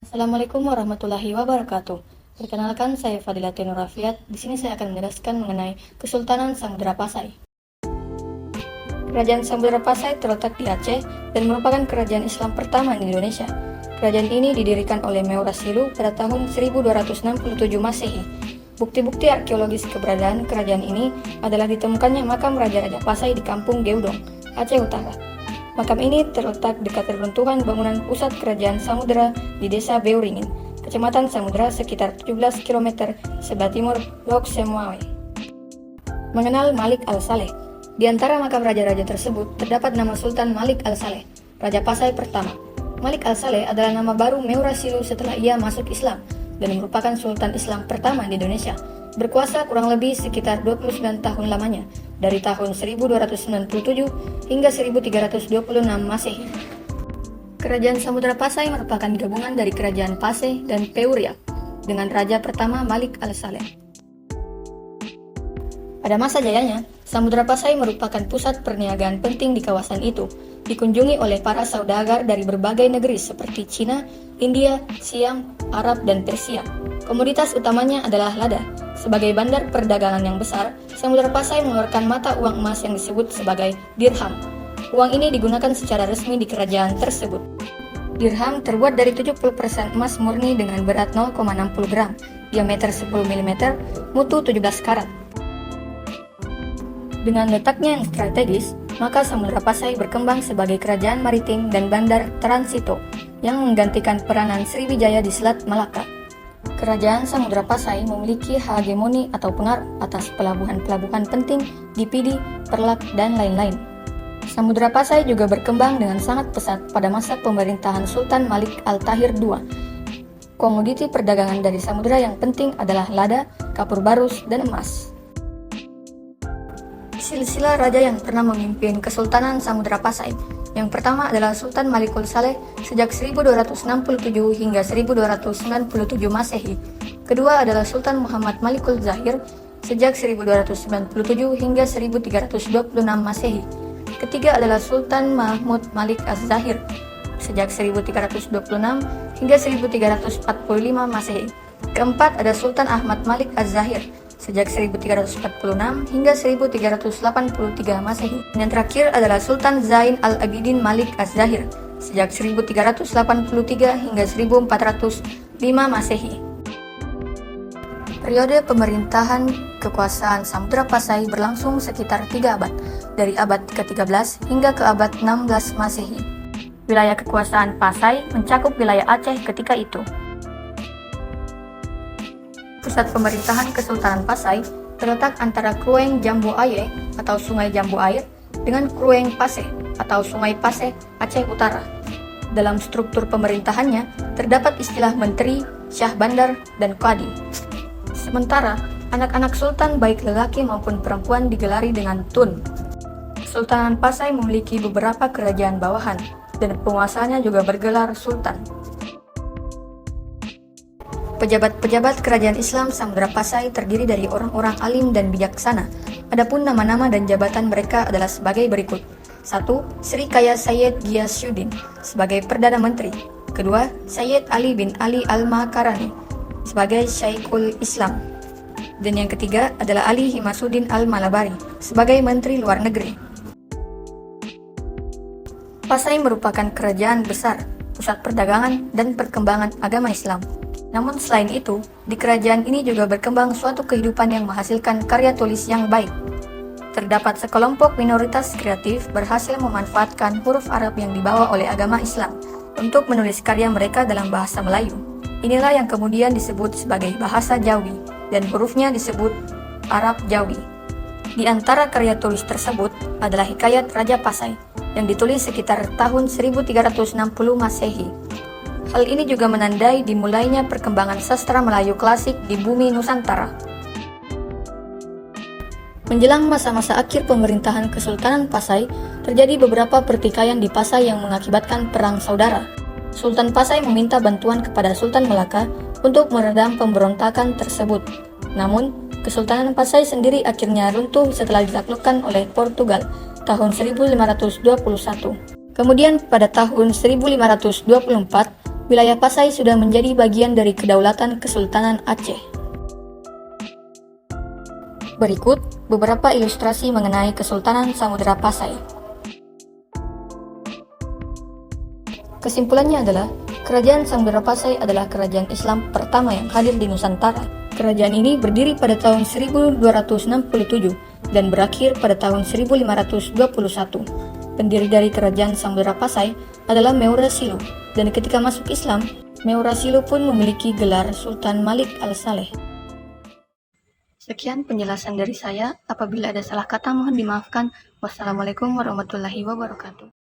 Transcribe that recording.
Assalamualaikum warahmatullahi wabarakatuh. Perkenalkan, saya Fadila Nur Rafiat. Di sini saya akan menjelaskan mengenai Kesultanan Samudra Pasai. Kerajaan Samudra Pasai terletak di Aceh dan merupakan kerajaan Islam pertama di Indonesia. Kerajaan ini didirikan oleh Meurasilu pada tahun 1267 Masehi. Bukti-bukti arkeologis keberadaan kerajaan ini adalah ditemukannya makam Raja-Raja Pasai di Kampung Geudong, Aceh Utara. Makam ini terletak dekat reruntuhan bangunan pusat kerajaan Samudra di desa Beuringin, Kecamatan Samudra sekitar 17 km sebelah timur Lok Semuawe. Mengenal Malik Al-Saleh. Di antara makam raja-raja tersebut terdapat nama Sultan Malik Al-Saleh, Raja Pasai pertama. Malik Al-Saleh adalah nama baru Meurasilu setelah ia masuk Islam dan merupakan Sultan Islam pertama di Indonesia. Berkuasa kurang lebih sekitar 29 tahun lamanya, dari tahun 1297 hingga 1326 Masehi. Kerajaan Samudra Pasai merupakan gabungan dari Kerajaan Pasai dan Peuriak dengan Raja pertama Malik Al-Saleh. Pada masa jayanya, Samudra Pasai merupakan pusat perniagaan penting di kawasan itu, dikunjungi oleh para saudagar dari berbagai negeri seperti Cina, India, Siam, Arab, dan Persia. Komoditas utamanya adalah lada. Sebagai bandar perdagangan yang besar, Samudra Pasai mengeluarkan mata uang emas yang disebut sebagai dirham. Uang ini digunakan secara resmi di kerajaan tersebut. Dirham terbuat dari 70% emas murni dengan berat 0,60 gram, diameter 10 mm, mutu 17 karat. Dengan letaknya yang strategis, maka Samudra Pasai berkembang sebagai kerajaan maritim dan bandar transito yang menggantikan peranan Sriwijaya di Selat Malaka. Kerajaan Samudra Pasai memiliki hegemoni atau pengaruh atas pelabuhan-pelabuhan penting di Pidi, Perlak, dan lain-lain. Samudra Pasai juga berkembang dengan sangat pesat pada masa pemerintahan Sultan Malik Al-Tahir II. Komoditi perdagangan dari samudra yang penting adalah lada, kapur barus, dan emas. Silsilah raja yang pernah memimpin Kesultanan Samudra Pasai. Yang pertama adalah Sultan Malikul Saleh sejak 1267 hingga 1297 Masehi. Kedua adalah Sultan Muhammad Malikul Zahir sejak 1297 hingga 1326 Masehi. Ketiga adalah Sultan Mahmud Malik Az-Zahir sejak 1326 hingga 1345 Masehi. Keempat ada Sultan Ahmad Malik Az-Zahir sejak 1346 hingga 1383 Masehi. Yang terakhir adalah Sultan Zain Al-Abidin Malik Az-Zahir sejak 1383 hingga 1405 Masehi. Periode pemerintahan kekuasaan Samudra Pasai berlangsung sekitar 3 abad, dari abad ke-13 hingga ke abad 16 Masehi. Wilayah kekuasaan Pasai mencakup wilayah Aceh ketika itu. Pusat pemerintahan Kesultanan Pasai terletak antara Krueng Jambu Aye atau Sungai Jambu Air dengan Krueng Paseh atau Sungai Paseh, Aceh Utara. Dalam struktur pemerintahannya terdapat istilah menteri, syah bandar, dan qadi. Sementara anak-anak sultan baik lelaki maupun perempuan digelari dengan tun. Kesultanan Pasai memiliki beberapa kerajaan bawahan dan penguasanya juga bergelar sultan. Pejabat-pejabat kerajaan Islam Samudra Pasai terdiri dari orang-orang alim dan bijaksana. Adapun nama-nama dan jabatan mereka adalah sebagai berikut. 1. Sri Kaya Sayyid Ghiasyuddin sebagai Perdana Menteri. Kedua, Sayyid Ali bin Ali Al-Makarani sebagai Syekhul Islam. Dan yang ketiga adalah Ali Himasuddin Al-Malabari sebagai Menteri Luar Negeri. Pasai merupakan kerajaan besar, pusat perdagangan dan perkembangan agama Islam. Namun selain itu, di kerajaan ini juga berkembang suatu kehidupan yang menghasilkan karya tulis yang baik. Terdapat sekelompok minoritas kreatif berhasil memanfaatkan huruf Arab yang dibawa oleh agama Islam untuk menulis karya mereka dalam bahasa Melayu. Inilah yang kemudian disebut sebagai bahasa Jawi dan hurufnya disebut Arab Jawi. Di antara karya tulis tersebut adalah Hikayat Raja Pasai yang ditulis sekitar tahun 1360 Masehi. Hal ini juga menandai dimulainya perkembangan sastra Melayu klasik di bumi Nusantara. Menjelang masa-masa akhir pemerintahan Kesultanan Pasai, terjadi beberapa pertikaian di Pasai yang mengakibatkan perang saudara. Sultan Pasai meminta bantuan kepada Sultan Melaka untuk meredam pemberontakan tersebut. Namun, Kesultanan Pasai sendiri akhirnya runtuh setelah ditaklukkan oleh Portugal tahun 1521. Kemudian pada tahun 1524, Wilayah Pasai sudah menjadi bagian dari Kedaulatan Kesultanan Aceh. Berikut beberapa ilustrasi mengenai Kesultanan Samudra Pasai. Kesimpulannya adalah, Kerajaan Samudra Pasai adalah kerajaan Islam pertama yang hadir di Nusantara. Kerajaan ini berdiri pada tahun 1267 dan berakhir pada tahun 1521. Pendiri dari Kerajaan Samudra Pasai adalah Meura Silu, dan ketika masuk Islam, Meura Silu pun memiliki gelar Sultan Malik Al-Saleh. Sekian penjelasan dari saya. Apabila ada salah kata mohon dimaafkan. Wassalamualaikum warahmatullahi wabarakatuh.